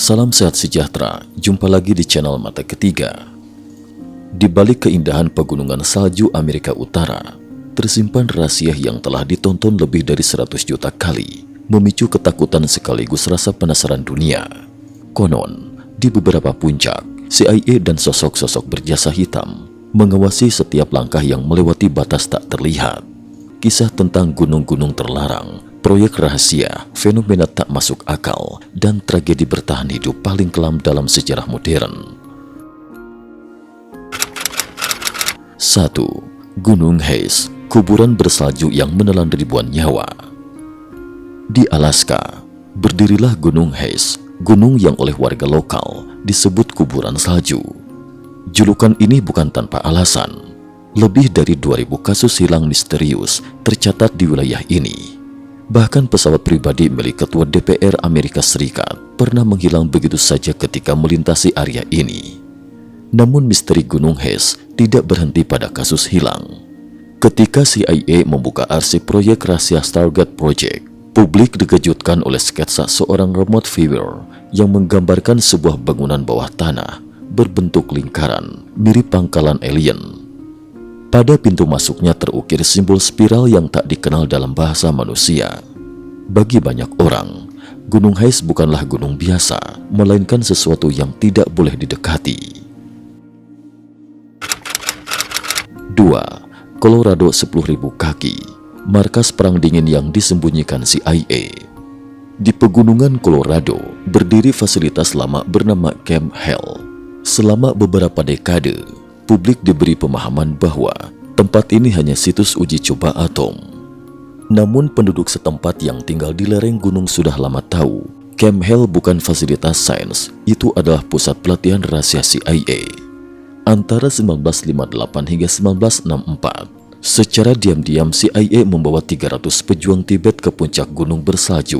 Salam sehat sejahtera, jumpa lagi di channel Mata Ketiga. Di balik keindahan pegunungan salju Amerika Utara, tersimpan rahasia yang telah ditonton lebih dari 100 juta kali, memicu ketakutan sekaligus rasa penasaran dunia. Konon, di beberapa puncak, CIA dan sosok-sosok berjasa hitam mengawasi setiap langkah yang melewati batas tak terlihat. Kisah tentang gunung-gunung terlarang, proyek rahasia, fenomena tak masuk akal, dan tragedi bertahan hidup paling kelam dalam sejarah modern. 1. Gunung Hayes, kuburan bersalju yang menelan ribuan nyawa. Di Alaska, berdirilah Gunung Hayes, gunung yang oleh warga lokal disebut kuburan salju. Julukan ini bukan tanpa alasan. Lebih dari 2000 kasus hilang misterius tercatat di wilayah ini. Bahkan pesawat pribadi milik Ketua DPR Amerika Serikat pernah menghilang begitu saja ketika melintasi area ini. Namun misteri Gunung Hayes tidak berhenti pada kasus hilang. Ketika CIA membuka arsip proyek rahasia Stargate Project, publik dikejutkan oleh sketsa seorang remote viewer yang menggambarkan sebuah bangunan bawah tanah berbentuk lingkaran mirip pangkalan alien. Pada pintu masuknya terukir simbol spiral yang tak dikenal dalam bahasa manusia. Bagi banyak orang, Gunung Hayes bukanlah gunung biasa, melainkan sesuatu yang tidak boleh didekati. 2. Colorado 10.000 kaki, markas perang dingin yang disembunyikan CIA. Di pegunungan Colorado, berdiri fasilitas lama bernama Camp Hale. Selama beberapa dekade, publik diberi pemahaman bahwa tempat ini hanya situs uji coba atom. Namun penduduk setempat yang tinggal di lereng gunung sudah lama tahu, Camp Hale bukan fasilitas sains, itu adalah pusat pelatihan rahasia CIA. Antara 1958 hingga 1964, secara diam-diam CIA membawa 300 pejuang Tibet ke puncak gunung bersalju.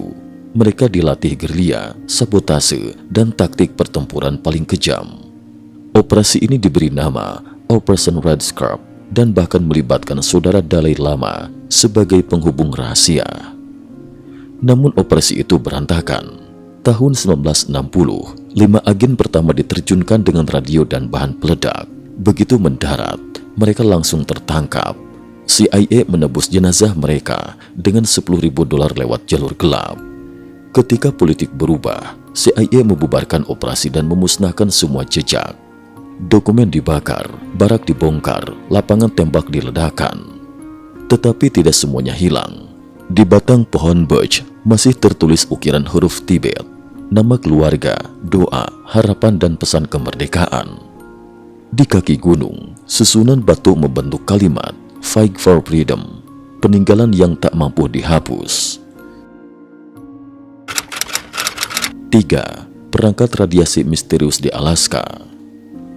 Mereka dilatih gerilya, sabotase, dan taktik pertempuran paling kejam. Operasi ini diberi nama Operation Red Scarf dan bahkan melibatkan saudara Dalai Lama sebagai penghubung rahasia. Namun operasi itu berantakan. Tahun 1960, 5 agen pertama diterjunkan dengan radio dan bahan peledak. Begitu mendarat, mereka langsung tertangkap. CIA menebus jenazah mereka dengan $10.000 lewat jalur gelap. Ketika politik berubah, CIA membubarkan operasi dan memusnahkan semua jejak. Dokumen dibakar, barak dibongkar, lapangan tembak diledakkan. Tetapi tidak semuanya hilang. Di batang pohon birch masih tertulis ukiran huruf Tibet, nama keluarga, doa, harapan dan pesan kemerdekaan. Di kaki gunung, susunan batu membentuk kalimat Fight for Freedom, peninggalan yang tak mampu dihapus. 3. Perangkat radiasi misterius di Alaska.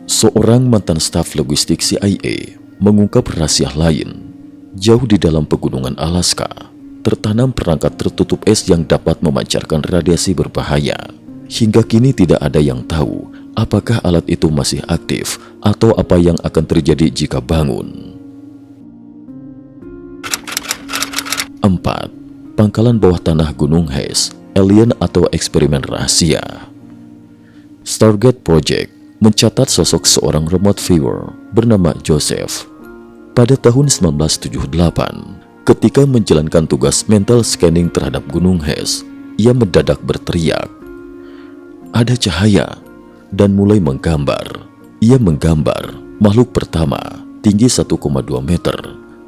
Seorang mantan staf logistik CIA mengungkap rahasia lain. Jauh di dalam pegunungan Alaska, tertanam perangkat tertutup es yang dapat memancarkan radiasi berbahaya. Hingga kini tidak ada yang tahu apakah alat itu masih aktif atau apa yang akan terjadi jika bangun. 4. Pangkalan bawah tanah Gunung Hayes, alien atau eksperimen rahasia. Stargate Project mencatat sosok seorang remote viewer bernama Joseph. Pada tahun 1978, ketika menjalankan tugas mental scanning terhadap Gunung Hayes, ia mendadak berteriak, "Ada cahaya!" dan mulai menggambar. Ia menggambar makhluk pertama, tinggi 1,2 meter,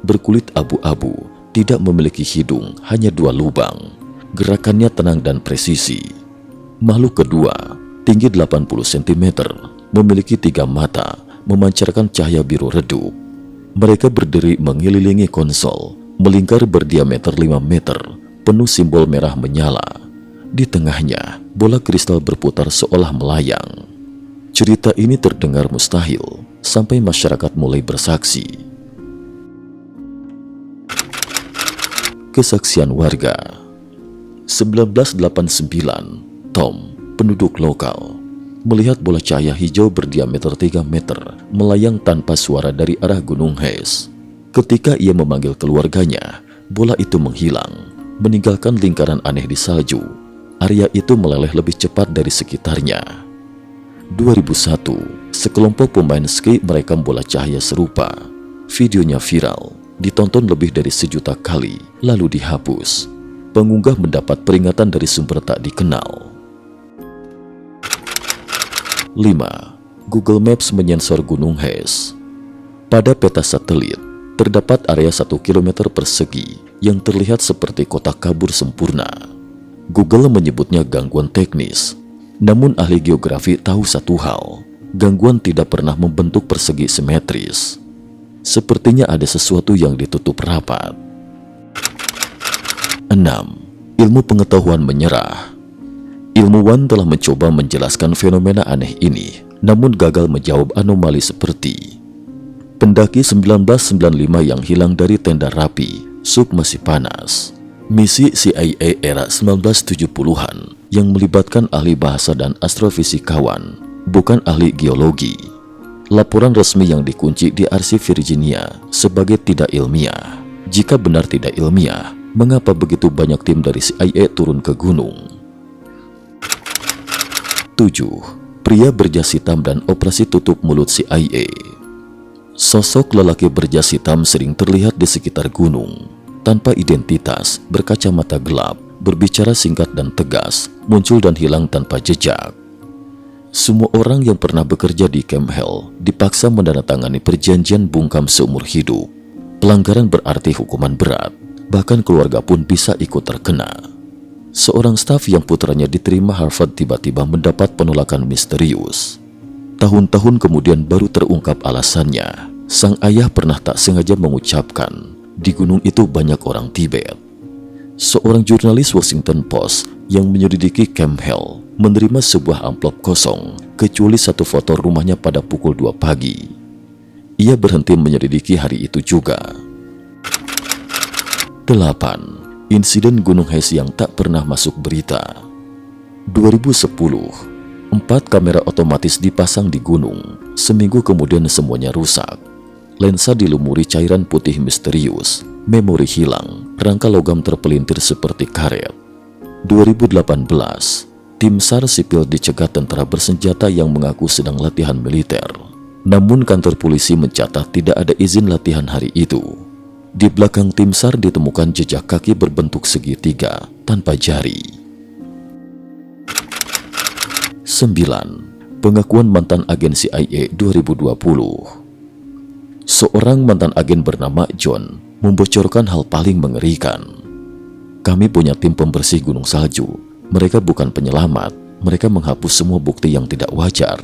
berkulit abu-abu, tidak memiliki hidung, hanya 2 lubang. Gerakannya tenang dan presisi. Makhluk kedua, tinggi 80 cm, memiliki 3 mata, memancarkan cahaya biru redup. Mereka berdiri mengelilingi konsol, melingkar berdiameter 5 meter, penuh simbol merah menyala. Di tengahnya, bola kristal berputar seolah melayang. Cerita ini terdengar mustahil, sampai masyarakat mulai bersaksi. Kesaksian warga. 1989, Tom, penduduk lokal, melihat bola cahaya hijau berdiameter 3 meter melayang tanpa suara dari arah Gunung Hayes. Ketika ia memanggil keluarganya, bola itu menghilang, meninggalkan lingkaran aneh di salju. area itu meleleh lebih cepat dari sekitarnya. 2001, sekelompok pemain ski merekam bola cahaya serupa. Videonya viral, ditonton lebih dari 1 juta kali, lalu dihapus. Pengunggah mendapat peringatan dari sumber tak dikenal. 5. Google Maps menyensor Gunung Hes. Pada peta satelit, terdapat area 1 km persegi yang terlihat seperti kotak kabur sempurna. Google menyebutnya gangguan teknis. Namun ahli geografi tahu satu hal, gangguan tidak pernah membentuk persegi simetris. Sepertinya ada sesuatu yang ditutup rapat. 6. Ilmu pengetahuan menyerah. Ilmuwan telah mencoba menjelaskan fenomena aneh ini, namun gagal menjawab anomali seperti pendaki 1995 yang hilang dari tenda rapi, sup masih panas. Misi CIA era 1970-an yang melibatkan ahli bahasa dan astrofisikawan, bukan ahli geologi. Laporan resmi yang dikunci di arsip Virginia sebagai tidak ilmiah. Jika benar tidak ilmiah, mengapa begitu banyak tim dari CIA turun ke gunung? 7. Pria berjas hitam dan operasi tutup mulut CIA. Sosok lelaki berjas hitam sering terlihat di sekitar gunung. Tanpa identitas, berkacamata gelap, berbicara singkat dan tegas, muncul dan hilang tanpa jejak. Semua orang yang pernah bekerja di Camp Hell dipaksa menandatangani perjanjian bungkam seumur hidup. Pelanggaran berarti hukuman berat, bahkan keluarga pun bisa ikut terkena. Seorang staf yang putranya diterima Harvard tiba-tiba mendapat penolakan misterius. Tahun-tahun kemudian baru terungkap alasannya. Sang ayah pernah tak sengaja mengucapkan, di gunung itu banyak orang Tibet. Seorang jurnalis Washington Post yang menyelidiki Camp Hell menerima sebuah amplop kosong, kecuali satu foto rumahnya pada pukul 2 pagi. Ia berhenti menyelidiki hari itu juga. 8. Insiden Gunung Hes yang tak pernah masuk berita. 2010, 4 kamera otomatis dipasang di gunung. Seminggu kemudian semuanya rusak. Lensa dilumuri cairan putih misterius, memori hilang, rangka logam terpelintir seperti karet. 2018, tim SAR sipil dicegat tentara bersenjata yang mengaku sedang latihan militer. Namun kantor polisi mencatat tidak ada izin latihan hari itu. Di belakang tim SAR ditemukan jejak kaki berbentuk segitiga tanpa jari. 9. Pengakuan mantan agen CIA 2020. Seorang mantan agen bernama John membocorkan hal paling mengerikan. Kami punya tim pembersih gunung salju. Mereka bukan penyelamat, mereka menghapus semua bukti yang tidak wajar.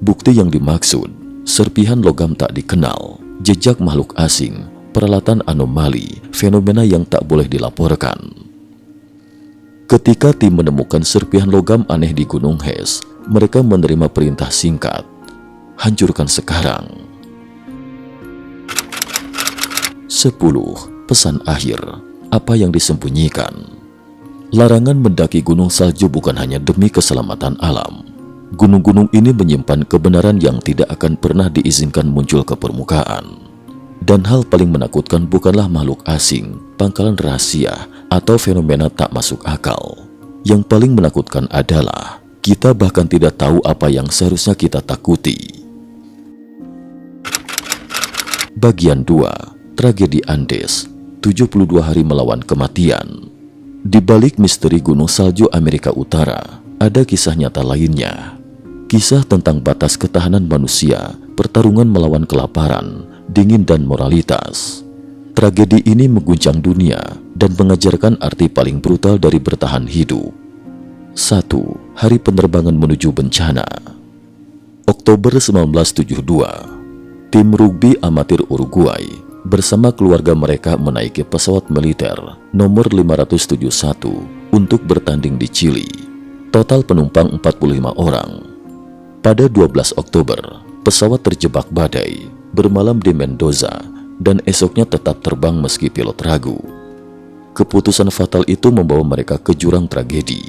Bukti yang dimaksud, serpihan logam tak dikenal, jejak makhluk asing, peralatan anomali, fenomena yang tak boleh dilaporkan. Ketika tim menemukan serpihan logam aneh di Gunung Hes, mereka menerima perintah singkat, hancurkan sekarang. 10. Pesan akhir, apa yang disembunyikan. Larangan mendaki gunung salju bukan hanya demi keselamatan alam. Gunung-gunung ini menyimpan kebenaran yang tidak akan pernah diizinkan muncul ke permukaan. Dan hal paling menakutkan bukanlah makhluk asing, pangkalan rahasia, atau fenomena tak masuk akal. Yang paling menakutkan adalah kita bahkan tidak tahu apa yang seharusnya kita takuti. Bagian 2. Tragedi Andes, 72 hari melawan kematian. Di balik misteri gunung salju Amerika Utara, ada kisah nyata lainnya. Kisah tentang batas ketahanan manusia, pertarungan melawan kelaparan, dingin dan moralitas. Tragedi ini mengguncang dunia dan mengajarkan arti paling brutal dari bertahan hidup. 1. Hari penerbangan menuju bencana. Oktober 1972, tim rugby amatir Uruguay bersama keluarga mereka menaiki pesawat militer nomor 571 untuk bertanding di Chili. Total penumpang 45 orang. Pada 12 Oktober, pesawat terjebak badai, bermalam di Mendoza, dan esoknya tetap terbang meski pilot ragu. Keputusan fatal itu membawa mereka ke jurang tragedi.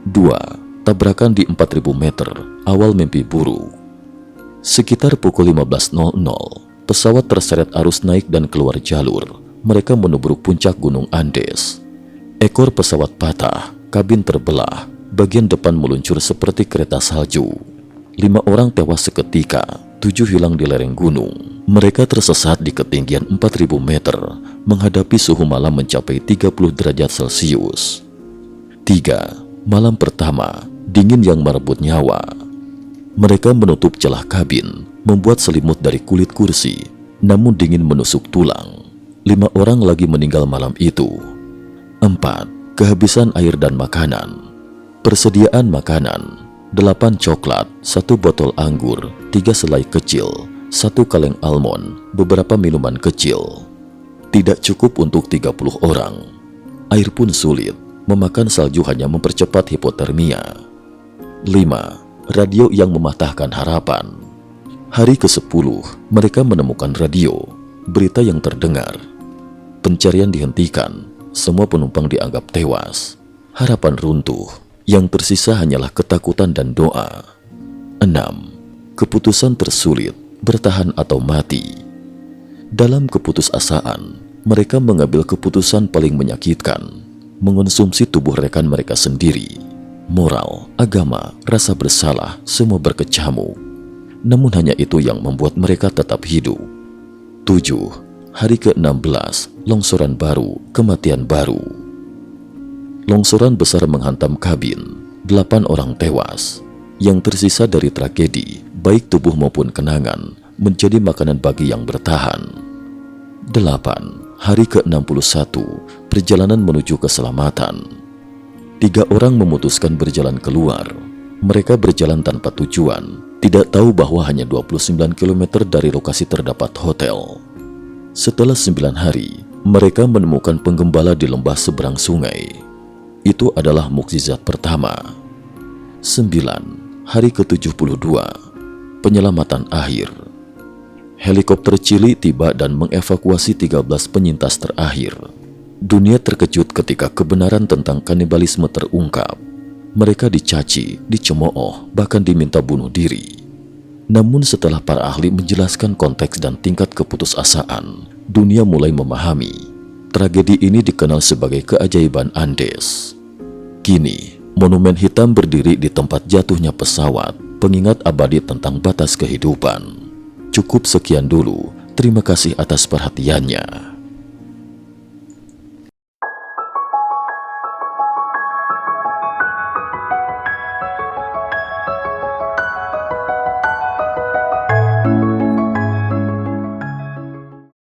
2. Tabrakan di 4.000 meter, awal mimpi buruk. Sekitar pukul 15.00, pesawat terseret arus naik dan keluar jalur. Mereka menubruk puncak Gunung Andes. Ekor pesawat patah, kabin terbelah, bagian depan meluncur seperti kereta salju. 5 orang tewas seketika, 7 hilang di lereng gunung. Mereka tersesat di ketinggian 4.000 meter, menghadapi suhu malam mencapai 30 derajat Celcius. 3. Malam pertama, dingin yang merebut nyawa. Mereka menutup celah kabin, membuat selimut dari kulit kursi, namun dingin menusuk tulang. 5 orang lagi meninggal malam itu. 4. Kehabisan air dan makanan. Persediaan makanan: 8 coklat, 1 botol anggur, 3 selai kecil, 1 kaleng almond, beberapa minuman kecil. Tidak cukup untuk 30 orang. Air pun sulit, memakan salju hanya mempercepat hipotermia. 5. Radio yang mematahkan harapan. Hari ke-10, mereka menemukan radio. Berita yang terdengar: pencarian dihentikan, semua penumpang dianggap tewas. Harapan runtuh, yang tersisa hanyalah ketakutan dan doa. 6. Keputusan tersulit, bertahan atau mati. Dalam keputusasaan, mereka mengambil keputusan paling menyakitkan: mengonsumsi tubuh rekan mereka sendiri. Moral, agama, rasa bersalah, semua berkecamuk. Namun hanya itu yang membuat mereka tetap hidup. 7. Hari ke-16, longsoran baru, kematian baru. Longsoran besar menghantam kabin, 8 orang tewas. Yang tersisa dari tragedi, baik tubuh maupun kenangan, menjadi makanan bagi yang bertahan. 8. Hari ke-61, perjalanan menuju keselamatan. 3 orang memutuskan berjalan keluar. Mereka berjalan tanpa tujuan, tidak tahu bahwa hanya 29 km dari lokasi terdapat hotel. Setelah 9 hari, mereka menemukan penggembala di lembah seberang sungai. Itu adalah mukjizat pertama. 9. Hari ke-72, penyelamatan akhir. Helikopter Chili tiba dan mengevakuasi 13 penyintas terakhir. Dunia terkejut ketika kebenaran tentang kanibalisme terungkap. Mereka dicaci, dicemooh, bahkan diminta bunuh diri. Namun setelah para ahli menjelaskan konteks dan tingkat keputusasaan, dunia mulai memahami. Tragedi ini dikenal sebagai keajaiban Andes. Kini, monumen hitam berdiri di tempat jatuhnya pesawat, pengingat abadi tentang batas kehidupan. Cukup sekian dulu, terima kasih atas perhatiannya.